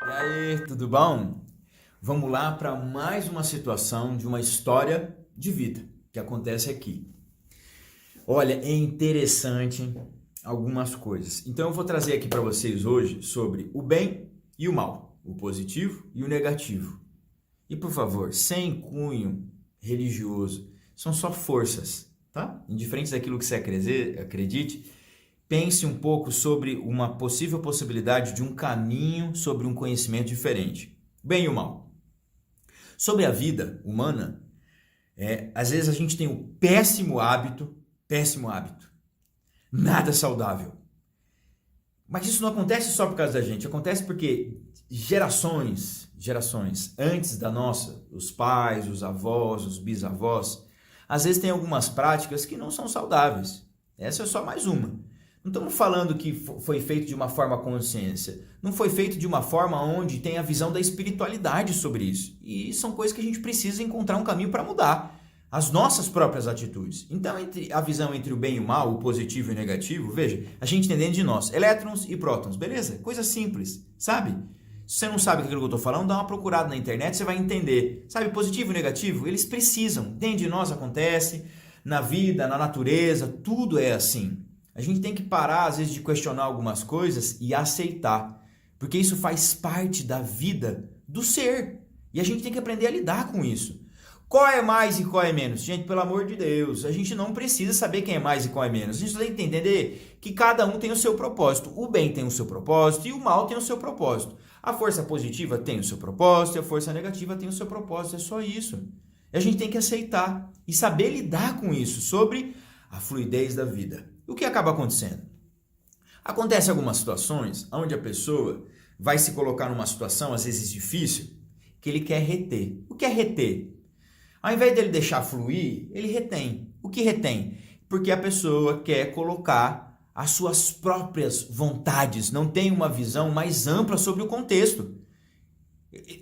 E aí, tudo bom? Vamos lá para mais uma situação de uma história de vida que acontece aqui. Olha, é interessante algumas coisas. Então eu vou trazer aqui para vocês hoje sobre o bem e o mal, o positivo e o negativo. E por favor, sem cunho religioso, são só forças, tá? Indiferente daquilo que você acredite, pense um pouco sobre uma possível possibilidade de um caminho sobre um conhecimento diferente. Bem e o mal. Sobre a vida humana, às vezes a gente tem o péssimo hábito, nada saudável. Mas isso não acontece só por causa da gente, acontece porque gerações antes da nossa, os pais, os avós, os bisavós, às vezes tem algumas práticas que não são saudáveis. Essa é só mais uma. Não estamos falando que foi feito de uma forma consciência. Não foi feito de uma forma onde tem a visão da espiritualidade sobre isso. E são coisas que a gente precisa encontrar um caminho para mudar. As nossas próprias atitudes. Então, a visão entre o bem e o mal, o positivo e o negativo, veja, a gente tem dentro de nós elétrons e prótons, beleza? Coisa simples, sabe? Se você não sabe aquilo que eu estou falando, dá uma procurada na internet, você vai entender. Sabe, positivo e negativo, eles precisam. Dentro de nós acontece, na vida, na natureza, tudo é assim. A gente tem que parar, às vezes, de questionar algumas coisas e aceitar. Porque isso faz parte da vida do ser. E a gente tem que aprender a lidar com isso. Qual é mais e qual é menos? Gente, pelo amor de Deus, a gente não precisa saber quem é mais e qual é menos. A gente tem que entender que cada um tem o seu propósito. O bem tem o seu propósito e o mal tem o seu propósito. A força positiva tem o seu propósito e a força negativa tem o seu propósito. É só isso. E a gente tem que aceitar e saber lidar com isso, sobre a fluidez da vida. O que acaba acontecendo? Acontece algumas situações onde a pessoa vai se colocar numa situação, às vezes difícil, que ele quer reter. O que é reter? Ao invés dele deixar fluir, ele retém. O que retém? Porque a pessoa quer colocar as suas próprias vontades, não tem uma visão mais ampla sobre o contexto.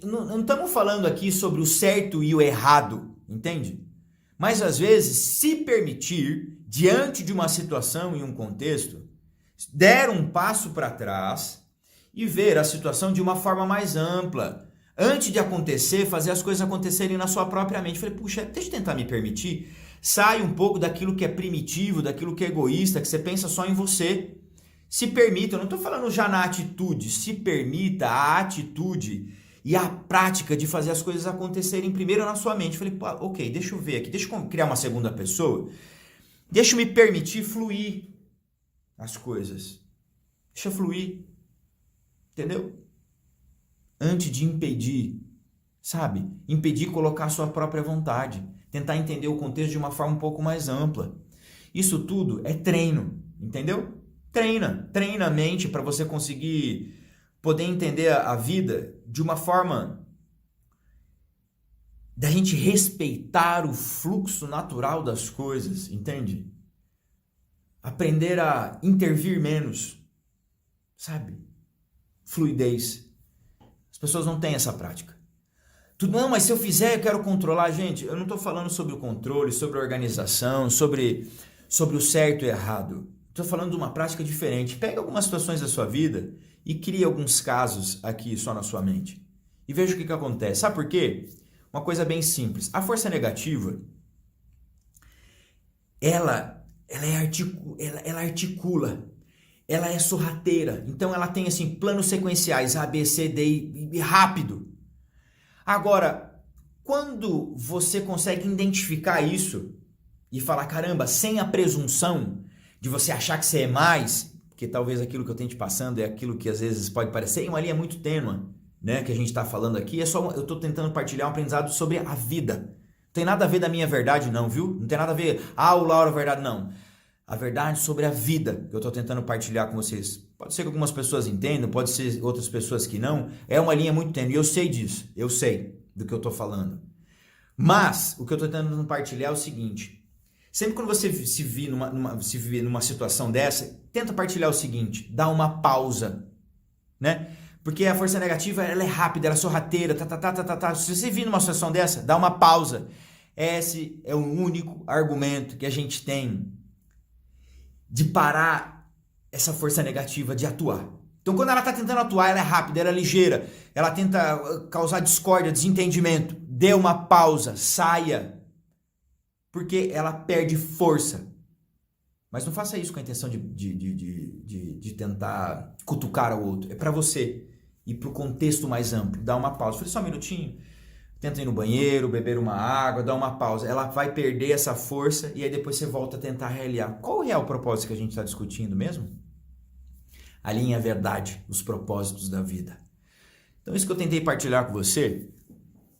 Não estamos falando aqui sobre o certo e o errado, entende? Mas às vezes, se permitir, diante de uma situação e um contexto, der um passo para trás e ver a situação de uma forma mais ampla. Antes de acontecer, fazer as coisas acontecerem na sua própria mente. Falei, puxa, deixa eu tentar me permitir. Sai um pouco daquilo que é primitivo, daquilo que é egoísta, que você pensa só em você. Se permita, eu não estou falando já na atitude, se permita a atitude e a prática de fazer as coisas acontecerem primeiro na sua mente. Falei, ok, deixa eu ver aqui, deixa eu criar uma segunda pessoa. Deixa eu me permitir fluir as coisas. Deixa fluir. Entendeu? Antes de impedir, sabe? Impedir colocar a sua própria vontade. Tentar entender o contexto de uma forma um pouco mais ampla. Isso tudo é treino, entendeu? Treina a mente para você conseguir poder entender a vida de uma forma da gente respeitar o fluxo natural das coisas, entende? Aprender a intervir menos, sabe? Fluidez. As pessoas não têm essa prática. Não, mas se eu fizer, eu quero controlar. Gente, eu não estou falando sobre o controle, sobre a organização, sobre o certo e errado. Estou falando de uma prática diferente. Pega algumas situações da sua vida e cria alguns casos aqui só na sua mente. E veja o que acontece. Sabe por quê? Uma coisa bem simples. A força negativa, ela articula. Ela é sorrateira, então ela tem assim planos sequenciais A, B, C, D e rápido. Agora, quando você consegue identificar isso e falar, caramba, sem a presunção de você achar que você é mais, porque talvez aquilo que eu tenho te passando é aquilo que às vezes pode parecer uma linha muito tênue, né, que a gente está falando aqui, eu estou tentando partilhar um aprendizado sobre a vida. Não tem nada a ver da minha verdade não, viu? Não tem nada a ver, o Laura, a verdade não. A verdade sobre a vida que eu estou tentando partilhar com vocês. Pode ser que algumas pessoas entendam, pode ser outras pessoas que não. É uma linha muito tênue, eu sei disso. Eu sei do que eu estou falando. Mas o que eu estou tentando partilhar é o seguinte. Sempre quando você se vir numa situação dessa, tenta partilhar o seguinte. Dá uma pausa, né? Porque a força negativa, ela é rápida, ela é sorrateira, Se você vir numa situação dessa, dá uma pausa. Esse é o único argumento que a gente tem de parar essa força negativa de atuar. Então, quando ela está tentando atuar, ela é rápida, ela é ligeira, ela tenta causar discórdia, desentendimento. Dê uma pausa, saia, porque ela perde força. Mas não faça isso com a intenção de tentar cutucar o outro. É para você ir para o contexto mais amplo. Dá uma pausa. Falei, só um minutinho. Tenta ir no banheiro, beber uma água, dá uma pausa. Ela vai perder essa força e aí depois você volta a tentar realiar. Qual é o propósito que a gente está discutindo mesmo? Alinhe a verdade, os propósitos da vida. Então isso que eu tentei partilhar com você,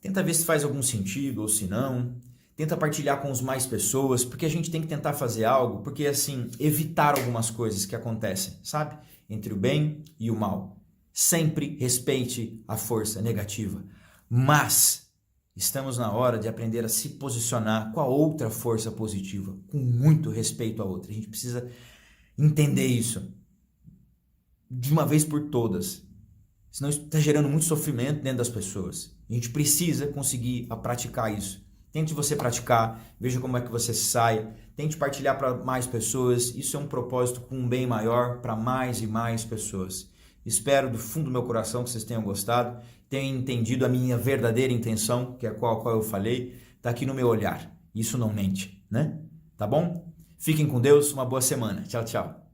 tenta ver se faz algum sentido ou se não. Tenta partilhar com as mais pessoas, porque a gente tem que tentar fazer algo, porque assim, evitar algumas coisas que acontecem, sabe? Entre o bem e o mal. Sempre respeite a força negativa. Mas estamos na hora de aprender a se posicionar com a outra força positiva, com muito respeito à outra. A gente precisa entender isso de uma vez por todas. Senão isso está gerando muito sofrimento dentro das pessoas. A gente precisa conseguir praticar isso. Tente você praticar, veja como é que você sai, tente partilhar para mais pessoas. Isso é um propósito com um bem maior para mais e mais pessoas. Espero do fundo do meu coração que vocês tenham gostado, tenham entendido a minha verdadeira intenção, que é a qual eu falei, está aqui no meu olhar. Isso não mente, né? Tá bom? Fiquem com Deus, uma boa semana. Tchau, tchau.